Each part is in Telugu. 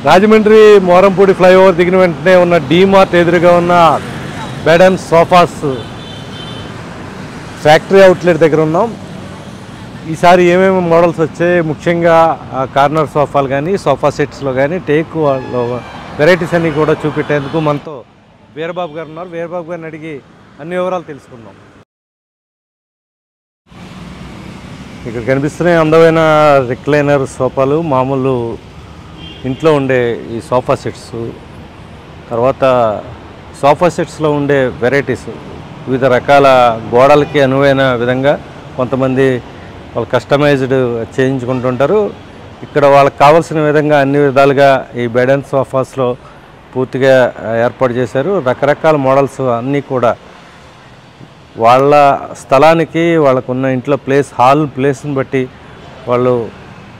రాజమండ్రి మోరంపూడి ఫ్లైఓవర్ దిగిన వెంటనే ఉన్న డీమార్ట్ ఎదురుగా ఉన్న bed and sofas factory outlet దగ్గర ఉన్నాం. ఈసారి ఏమేమి మోడల్స్ వచ్చాయి, ముఖ్యంగా కార్నర్ సోఫాలు కానీ సోఫా సెట్స్లో కానీ టేక్ వెరైటీస్ అన్నీ కూడా చూపెట్టేందుకు మనతో వీరబాబు గారు ఉన్నారు. వీరబాబు గారిని అడిగి అన్ని వివరాలు తెలుసుకుందాం. ఇక్కడ కనిపిస్తున్న అందమైన రిక్లైనర్ సోఫాలు, మామూలు ఇంట్లో ఉండే ఈ సోఫా సెట్స్, తర్వాత సోఫా సెట్స్లో ఉండే వెరైటీస్, వివిధ రకాల గోడలకి అనువైన విధంగా కొంతమంది వాళ్ళు కస్టమైజ్డ్ చేయించుకుంటుంటారు. ఇక్కడ వాళ్ళకి కావాల్సిన విధంగా అన్ని విధాలుగా ఈ బెడ్ అండ్ సోఫాస్లో పూర్తిగా ఏర్పాటు చేశారు. రకరకాల మోడల్స్ అన్నీ కూడా వాళ్ళ స్థలానికి, వాళ్ళకున్న ఇంట్లో హాల్ ప్లేస్ని బట్టి వాళ్ళు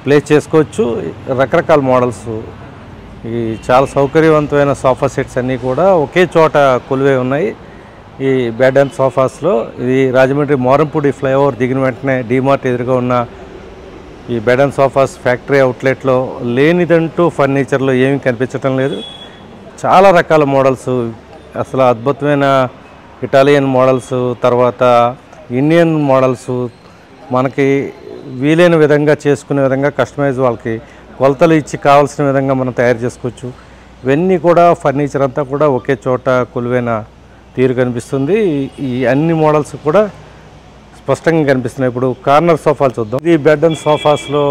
ప్లేస్ చేసుకోవచ్చు. రకరకాల మోడల్స్, ఈ చాలా సౌకర్యవంతమైన సోఫా సెట్స్ అన్నీ కూడా ఒకే చోట కొలువై ఉన్నాయి. ఈ బెడ్ అండ్ సోఫాస్లో ఇది రాజమండ్రి మోరంపూడి ఫ్లైఓవర్ దిగిన వెంటనే డీమార్ట్ ఎదురుగా ఉన్న ఈ బెడ్ అండ్ సోఫాస్ ఫ్యాక్టరీ అవుట్లెట్లో లేనిదంటూ ఫర్నిచర్లో ఏమీ కనిపించటం లేదు. చాలా రకాల మోడల్స్, అసలు అద్భుతమైన ఇటాలియన్ మోడల్స్, తర్వాత ఇండియన్ మోడల్స్, మనకి వీలైన విధంగా చేసుకునే విధంగా కస్టమైజ్ వాళ్ళకి కొలతలు ఇచ్చి కావాల్సిన విధంగా మనం తయారు చేసుకోవచ్చు. ఇవన్నీ కూడా ఫర్నిచర్ అంతా కూడా ఒకే చోట కొలువైన తీరు కనిపిస్తుంది. ఈ అన్ని మోడల్స్ కూడా స్పష్టంగా కనిపిస్తున్నాయి. ఇప్పుడు కార్నర్ సోఫాలు చూద్దాం. ఈ బెడ్ అండ్ సోఫాస్లో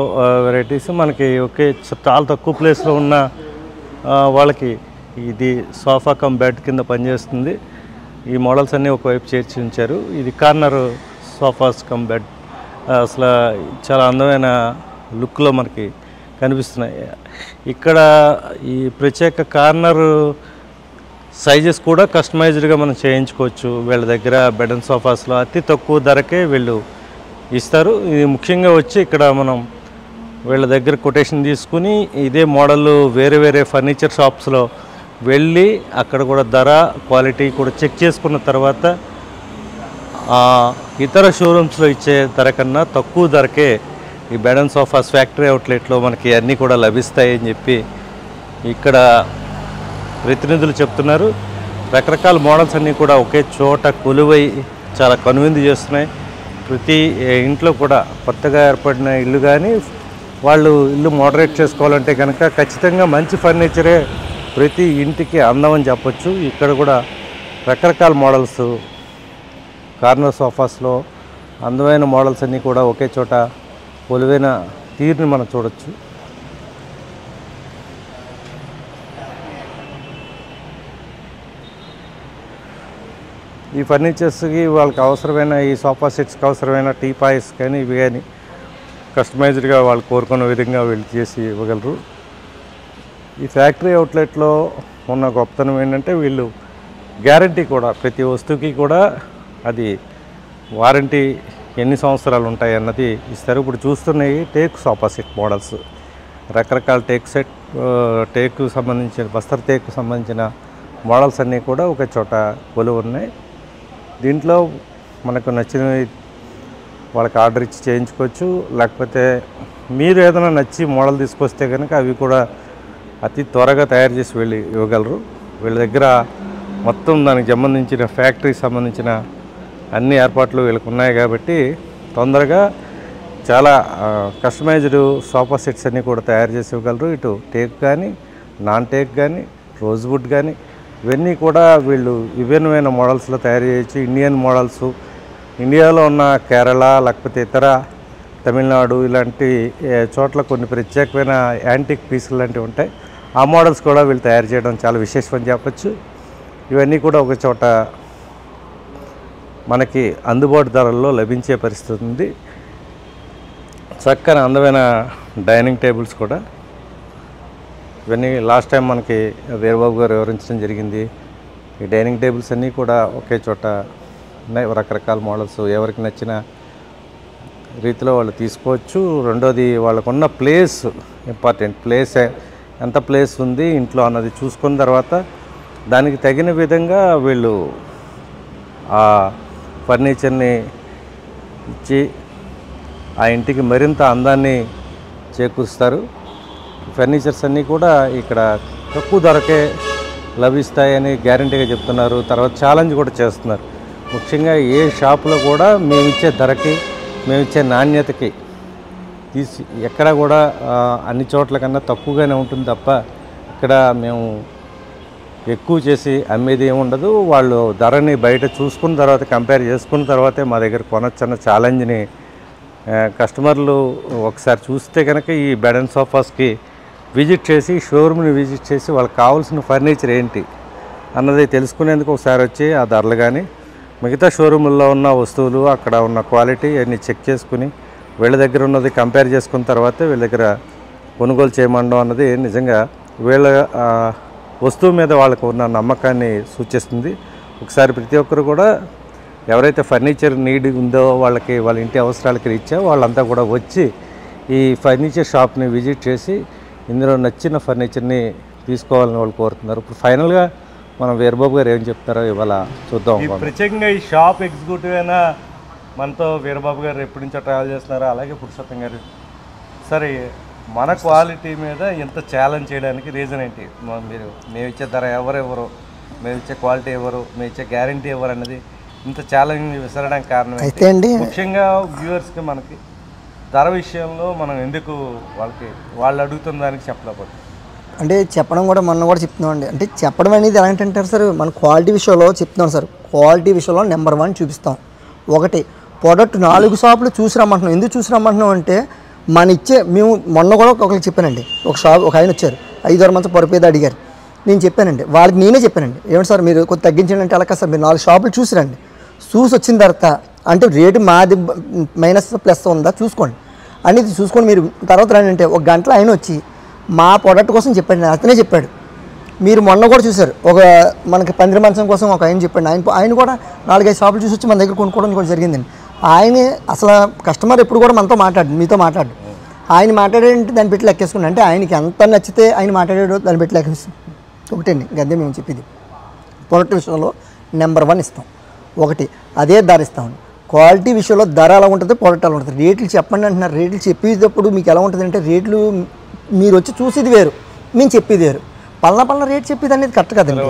వెరైటీస్ మనకి ఒకే చాలా తక్కువ ప్లేస్లో ఉన్న వాళ్ళకి ఇది సోఫా కమ్ బెడ్ కింద పనిచేస్తుంది. ఈ మోడల్స్ అన్నీ ఒకవైపు చేర్చి ఉంచారు. ఇది కార్నర్ సోఫాస్ కమ్ బెడ్, అసలు చాలా అందమైన లుక్లో మనకి కనిపిస్తున్నాయి. ఇక్కడ ఈ ప్రత్యేక కార్నర్ సైజెస్ కూడా కస్టమైజ్డ్గా మనం చేయించుకోవచ్చు. వీళ్ళ దగ్గర బెడ్ అండ్ సోఫాస్లో అతి తక్కువ ధరకే వీళ్ళు ఇస్తారు. ఇది ముఖ్యంగా వచ్చి ఇక్కడ మనం వీళ్ళ దగ్గర కొటేషన్ తీసుకుని ఇదే మోడల్ వేరే వేరే ఫర్నిచర్ షాప్స్లో వెళ్ళి అక్కడ కూడా ధర, క్వాలిటీ కూడా చెక్ చేసుకున్న తర్వాత ఇతర షోరూమ్స్లో ఇచ్చే ధర కన్నా తక్కువ ధరకే ఈ బెడ్ అండ్ సోఫాస్ ఫ్యాక్టరీ అవుట్లెట్లో మనకి అన్నీ కూడా లభిస్తాయని చెప్పి ఇక్కడ ప్రతినిధులు చెప్తున్నారు. రకరకాల మోడల్స్ అన్నీ కూడా ఒకే చోట కొలువై చాలా కనువిందు చేస్తున్నాయి. ప్రతి ఇంట్లో కూడా కొత్తగా ఏర్పడిన ఇల్లు కానీ వాళ్ళు ఇల్లు మోడరేట్ చేసుకోవాలంటే కనుక ఖచ్చితంగా మంచి ఫర్నిచరే ప్రతి ఇంటికి అందం అని చెప్పొచ్చు. ఇక్కడ కూడా రకరకాల మోడల్స్, కార్నర్ సోఫాస్లో అందమైన మోడల్స్ అన్నీ కూడా ఒకే చోట కొలువైన తీరుని మనం చూడొచ్చు. ఈ ఫర్నిచర్స్కి వాళ్ళకి అవసరమైన ఈ సోఫా సెట్స్కి అవసరమైన టీపాయ్స్ కానీ ఇవి కానీ కస్టమైజ్డ్గా వాళ్ళు కోరుకున్న విధంగా వీళ్ళు చేసి ఇవ్వగలరు. ఈ ఫ్యాక్టరీ అవుట్లెట్లో ఉన్న గొప్పతనం ఏంటంటే వీళ్ళు గ్యారంటీ కూడా, ప్రతి వస్తువుకి కూడా అది వారంటీ ఎన్ని సంవత్సరాలు ఉంటాయి అన్నది ఇస్తారు. ఇప్పుడు చూస్తున్నాయి టేక్ సోఫా సెట్ మోడల్స్, రకరకాల టేకు సంబంధించిన బస్తర్ టేకు సంబంధించిన మోడల్స్ అన్నీ కూడా ఒక చోట కొలువు ఉన్నాయి. దీంట్లో మనకు నచ్చినవి వాళ్ళకి ఆర్డర్ ఇచ్చి చేయించుకోవచ్చు. లేకపోతే మీరు ఏదైనా నచ్చి మోడల్ తీసుకొస్తే కనుక అవి కూడా అతి త్వరగా తయారు చేసి ఇవ్వగలరు. వీళ్ళ దగ్గర మొత్తం దానికి సంబంధించిన ఫ్యాక్టరీకి సంబంధించిన అన్ని ఏర్పాట్లు వీళ్ళకి ఉన్నాయి కాబట్టి తొందరగా చాలా కస్టమైజ్డ్ సోఫా సెట్స్ అన్నీ కూడా తయారు చేసి ఇవ్వగలరు. ఇటు టేక్ కానీ, నాన్ టేక్ కానీ, రోజ్వుడ్ కానీ ఇవన్నీ కూడా వీళ్ళు విభిన్నమైన మోడల్స్లో తయారు చేయొచ్చు. ఇండియన్ మోడల్స్, ఇండియాలో ఉన్న కేరళ లేకపోతే ఇతర తమిళనాడు ఇలాంటి చోట్ల కొన్ని ప్రత్యేకమైన యాంటిక్ పీసులు లాంటివి ఉంటాయి. ఆ మోడల్స్ కూడా వీళ్ళు తయారు చేయడం చాలా విశేషమని చెప్పచ్చు. ఇవన్నీ కూడా ఒక చోట మనకి అందుబాటు ధరల్లో లభించే పరిస్థితి ఉంది. చక్కని అందమైన డైనింగ్ టేబుల్స్ కూడా, ఇవన్నీ లాస్ట్ టైం మనకి వీరబాబు గారు వివరించడం జరిగింది. ఈ డైనింగ్ టేబుల్స్ అన్నీ కూడా ఒకే చోట ఉన్నాయి. రకరకాల మోడల్స్ ఎవరికి నచ్చిన రీతిలో వాళ్ళు తీసుకోవచ్చు. రెండోది వాళ్ళకున్న ప్లేస్ ఇంపార్టెంట్. ఎంత ప్లేస్ ఉంది ఇంట్లో అన్నది చూసుకున్న తర్వాత దానికి తగిన విధంగా వీళ్ళు ఆ ఫర్నిచర్ని ఇచ్చి ఆ ఇంటికి మరింత అందాన్ని చేకూరుస్తారు. ఫర్నిచర్స్ అన్నీ కూడా ఇక్కడ తక్కువ ధరకే లభిస్తాయని గ్యారంటీగా చెప్తున్నారు. తర్వాత ఛాలెంజ్ కూడా చేస్తున్నారు. ముఖ్యంగా ఏ షాపులో కూడా మేమిచ్చే ధరకి మేమిచ్చే నాణ్యతకి ఎక్కడ కూడా అన్ని చోట్ల కన్నా తక్కువగానే ఉంటుంది తప్ప ఇక్కడ మేము ఎక్కువ చేసి అమ్మేది ఏముండదు. వాళ్ళు ధరని బయట చూసుకున్న తర్వాత కంపేర్ చేసుకున్న తర్వాతే మా దగ్గర కొనొచ్చన్న ఛాలెంజ్ని కస్టమర్లు ఒకసారి చూస్తే కనుక ఈ బెడ్ అండ్ సోఫాస్కి విజిట్ చేసి షోరూమ్ని విజిట్ చేసి వాళ్ళకి కావాల్సిన ఫర్నిచర్ ఏంటి అన్నది తెలుసుకునేందుకు ఒకసారి వచ్చి ఆ ధరలు కానీ మిగతా షోరూముల్లో ఉన్న వస్తువులు అక్కడ ఉన్న క్వాలిటీ అన్నీ చెక్ చేసుకుని వీళ్ళ దగ్గర ఉన్నది కంపేర్ చేసుకున్న తర్వాతే వీళ్ళ దగ్గర కొనుగోలు చేయమండం అన్నది నిజంగా వీళ్ళ వస్తువు మీద వాళ్ళకు ఉన్న నమ్మకాన్ని సూచిస్తుంది. ఒకసారి ప్రతి ఒక్కరు కూడా ఎవరైతే ఫర్నిచర్ నీడ్ ఉందో వాళ్ళకి వాళ్ళ ఇంటి అవసరాలకి రీత్యా వాళ్ళంతా కూడా వచ్చి ఈ ఫర్నిచర్ షాప్ని విజిట్ చేసి ఇందులో నచ్చిన ఫర్నిచర్ని తీసుకోవాలని వాళ్ళు కోరుతున్నారు. ఇప్పుడు ఫైనల్గా మనం వీరబాబు గారు ఏం చెప్తారో ఇవాళ చూద్దాం. ప్రత్యేకంగా ఈ షాప్ ఎగ్జిక్యూటివ్ అయినా మనతో వీరబాబు గారు ఎప్పటి నుంచో ట్రావెల్ చేస్తున్నారో, అలాగే పురుషోత్తం గారు, సరే మన క్వాలిటీ మీద ఎంత ఛాలెంజ్ చేయడానికి రీజన్ ఏంటి? మీరు మేము ఇచ్చే ధర ఎవరెవరు, మేము ఇచ్చే క్వాలిటీ ఎవరు, మేము ఇచ్చే గ్యారంటీ ఎవరు అన్నది ఇంత ఛాలెంజ్ విసరడానికి కారణం అయితే అండి ముఖ్యంగా వ్యూవర్స్కి మనకి ధర విషయంలో మనం ఎందుకు వాళ్ళు అడుగుతున్న దానికి చెప్పలేకపోతే అంటే చెప్పడం కూడా మొన్న కూడా చెప్తున్నాం అండి. అంటే చెప్పడం అనేది ఎలా అంటారు సార్, మన క్వాలిటీ విషయంలో చెప్తున్నాం సార్. క్వాలిటీ విషయంలో నెంబర్ 1 చూపిస్తాం. ఒకటి ప్రోడక్ట్ 4 షాపులు చూసి రమ్మంటున్నాం. ఎందుకు చూసి రమ్మంటున్నాం అంటే మేము మొన్న కూడా ఒకరికి చెప్పానండి. ఒక ఆయన వచ్చారు 5-6 మంది పొరపేద అడిగారు. నేను చెప్పానండి వాళ్ళకి, నేనే చెప్పానండి, ఏమంటే సార్ మీరు కొంచెం తగ్గించండి అంటే అలా కాదు సార్, మీరు 4 షాపులు చూసి రండి. చూసి వచ్చిన తర్వాత అంటే రేటు మాది మైనస్ ప్లస్ ఉందా చూసుకోండి అనేది చూసుకొని మీరు తర్వాత రండి అంటే 1 గంటలో ఆయన వచ్చి మా ప్రోడక్ట్ కోసం చెప్పండి. అతనే చెప్పాడు. మీరు మొన్న కూడా చూశారు, మనకి పందిరి మంచం కోసం ఒక ఆయన చెప్పండి. ఆయన కూడా 4-5 షాపులు చూసి వచ్చి మన దగ్గర కొనుక్కోవడం కూడా జరిగిందండి. ఆయనే అసలు కస్టమర్ ఎప్పుడు కూడా మనతో మీతో మాట్లాడు. ఆయన మాట్లాడేంటి దాన్ని పెట్టి లెక్కేసుకున్నాను. అంటే ఆయనకి ఎంత నచ్చితే ఆయన మాట్లాడాడో దాన్ని పెట్టి లెక్కేస్తాం. ఒకటండి గద్దే మేము చెప్పేది, ప్రోడక్ట్ విషయంలో నెంబర్ 1 ఇస్తాం. ఒకటి అదే ధర ఇస్తామండి. క్వాలిటీ విషయంలో ధర ఎలా ఉంటుంది, ప్రోడక్ట్ ఎలా ఉంటుంది. రేట్లు చెప్పండి అంటున్నారు. రేట్లు చెప్పేటప్పుడు మీకు ఎలా ఉంటుంది అంటే, రేట్లు మీరు వచ్చి చూసేది వేరు, మేము చెప్పేది వేరు. పళ్ళ రేట్ చెప్పేది అనేది కరెక్ట్ కదండి.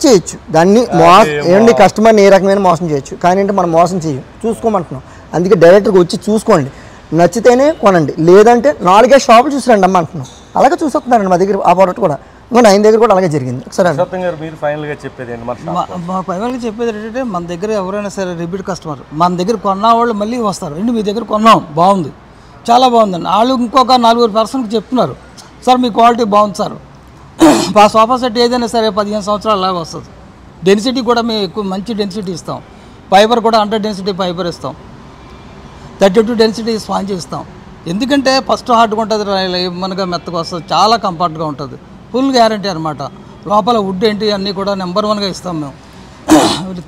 చేయొచ్చు దాన్ని ఏంటి కస్టమర్ని ఏ రకమైన మోసం చేయొచ్చు, కానీ అంటే మనం మోసం చేయం, చూసుకోమంటున్నాం. అందుకే డైరెక్ట్గా వచ్చి చూసుకోండి, నచ్చితేనే కొనండి, లేదంటే 4-5 షాపులు చూసి రండి అమ్మ అంటున్నాం. అలాగే చూసొస్తున్నారండి మా దగ్గర ఆ ప్రోడక్ట్ కూడా. ఇంకా ఆయన దగ్గర కూడా అలాగే జరిగింది. ఒకసారి ఫైనల్గా చెప్పేది ఏంటంటే, మన దగ్గర ఎవరైనా సరే రిపీట్ కస్టమర్ మన దగ్గర కొన్న వాళ్ళు మళ్ళీ వస్తారు. మీ దగ్గర కొన్నాం బాగుంది, చాలా బాగుందండి. వాళ్ళు ఇంకొక 4 పర్సన్కి చెప్తున్నారు, సార్ మీ క్వాలిటీ బాగుంది సార్. ఆ సోఫా సెట్ ఏదైనా సరే 15 సంవత్సరాలు అలాగే వస్తుంది. డెన్సిటీ కూడా మేము ఎక్కువ మంచి డెన్సిటీ ఇస్తాం. ఫైబర్ కూడా 100 డెన్సిటీ ఫైబర్ ఇస్తాం. 32 డెన్సిటీ స్పాంజ్ ఇస్తాం. ఎందుకంటే ఫస్ట్ హార్డ్గా ఉంటుంది, మనగా మెత్తగా వస్తుంది, చాలా కంఫర్ట్గా ఉంటుంది. ఫుల్ గ్యారంటీ అనమాట. లోపల వుడ్ ఏంటి అన్నీ కూడా నెంబర్ 1గా ఇస్తాం మేము.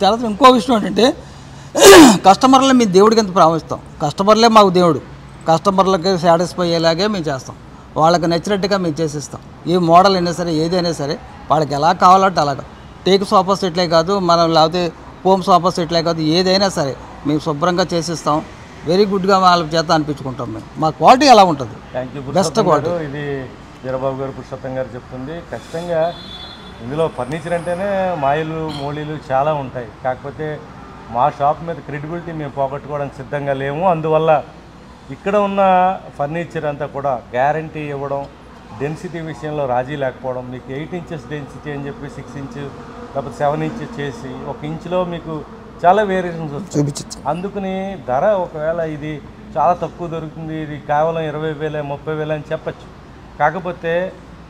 తర్వాత ఇంకో విషయం ఏంటంటే, కస్టమర్లే మీ దేవుడికి ఎంత ప్రాముఖ్యతం. కస్టమర్లే మాకు దేవుడు. కస్టమర్లకి సాటిస్ఫై అయ్యేలాగే మేము చేస్తాం. వాళ్ళకి నచ్చినట్టుగా మేము చేసిస్తాం. ఏ మోడల్ అయినా సరే ఏదైనా సరే వాళ్ళకి ఎలా కావాలంటే అలాగా. టేక్ సోఫా సెట్లే కాదు, మనం లేకపోతే హోమ్ సోఫా సెట్లే కాదు, ఏదైనా సరే మేము శుభ్రంగా చేసిస్తాం. వెరీ గుడ్గా వాళ్ళ చేత అనిపించుకుంటాం మేము. మా క్వాలిటీ ఎలా ఉంటుంది, బెస్ట్ క్వాలిటీ. ఇది వీరబాబు గారు, పురుషోత్తం గారు చెప్తుంది. ఖచ్చితంగా ఇందులో ఫర్నిచర్ అంటేనే మాయలు మోళీలు చాలా ఉంటాయి. కాకపోతే మా షాప్ మీద క్రెడిబిలిటీ మేము పోగొట్టుకోవడానికి సిద్ధంగా లేము. అందువల్ల ఇక్కడ ఉన్న ఫర్నిచర్ అంతా కూడా గ్యారంటీ ఇవ్వడం, డెన్సిటీ విషయంలో రాజీ లేకపోవడం, మీకు 8 ఇంచెస్ డెన్సిటీ అని చెప్పి 6 ఇంచు లేకపోతే 7 ఇంచెస్ చేసి 1 ఇంచులో మీకు చాలా వేరియేషన్స్ వస్తాయి. అందుకని ధర ఒకవేళ ఇది చాలా తక్కువ దొరుకుతుంది, ఇది కేవలం 20,000 30,000 అని చెప్పచ్చు. కాకపోతే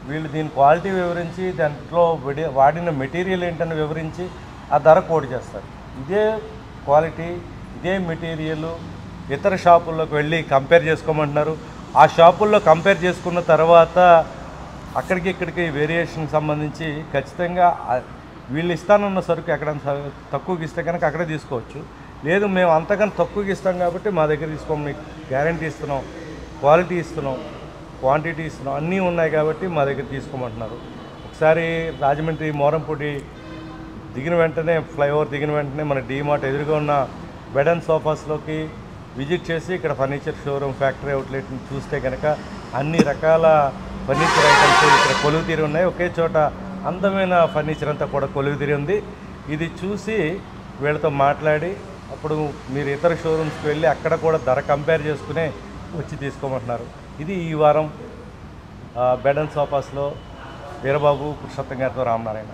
వీళ్ళు దీని క్వాలిటీ వివరించి, దాంట్లో వాడిన మెటీరియల్ ఏంటని వివరించి ఆ ధర కోడ్ చేస్తారు. ఇదే క్వాలిటీ, ఇదే మెటీరియల్ ఇతర షాపుల్లోకి వెళ్ళి కంపేర్ చేసుకోమంటున్నారు. ఆ షాపుల్లో కంపేర్ చేసుకున్న తర్వాత అక్కడికి ఇక్కడికి వేరియేషన్కి సంబంధించి ఖచ్చితంగా వీళ్ళు ఇస్తానన్న సరుకు ఎక్కడైనా తక్కువకి ఇస్తే కనుక అక్కడే తీసుకోవచ్చు. లేదు మేము అంతకన్నా తక్కువకి ఇస్తాం కాబట్టి మా దగ్గర తీసుకోము, మీకు గ్యారంటీ ఇస్తున్నాం, క్వాలిటీ ఇస్తున్నాం, క్వాంటిటీ ఇస్తున్నాం, అన్నీ ఉన్నాయి కాబట్టి మా దగ్గర తీసుకోమంటున్నారు. ఒకసారి రాజమండ్రి మోరంపూడి దిగిన వెంటనే, ఫ్లైఓవర్ దిగిన వెంటనే మన డీమార్ట్ ఎదురుగా ఉన్న బెడ్ అండ్ సోఫాస్లోకి విజిట్ చేసి ఇక్కడ ఫర్నిచర్ షోరూమ్ ఫ్యాక్టరీ అవుట్లెట్ని చూస్తే కనుక అన్ని రకాల ఫర్నిచర్ ఐటమ్స్ ఇక్కడ కొలువుతీరి ఉన్నాయి. ఒకే చోట అందమైన ఫర్నిచర్ అంతా కూడా కొలువుతీరి ఉంది. ఇది చూసి వీళ్ళతో మాట్లాడి అప్పుడు మీరు ఇతర షోరూమ్స్కి వెళ్ళి అక్కడ కూడా ధర కంపేర్ చేసుకునే వచ్చి తీసుకోమంటున్నారు. ఇది ఈ వారం బెడ్ అండ్ సోఫాస్లో వీరబాబు పురుషోత్తం గారితో రామనారాయణ.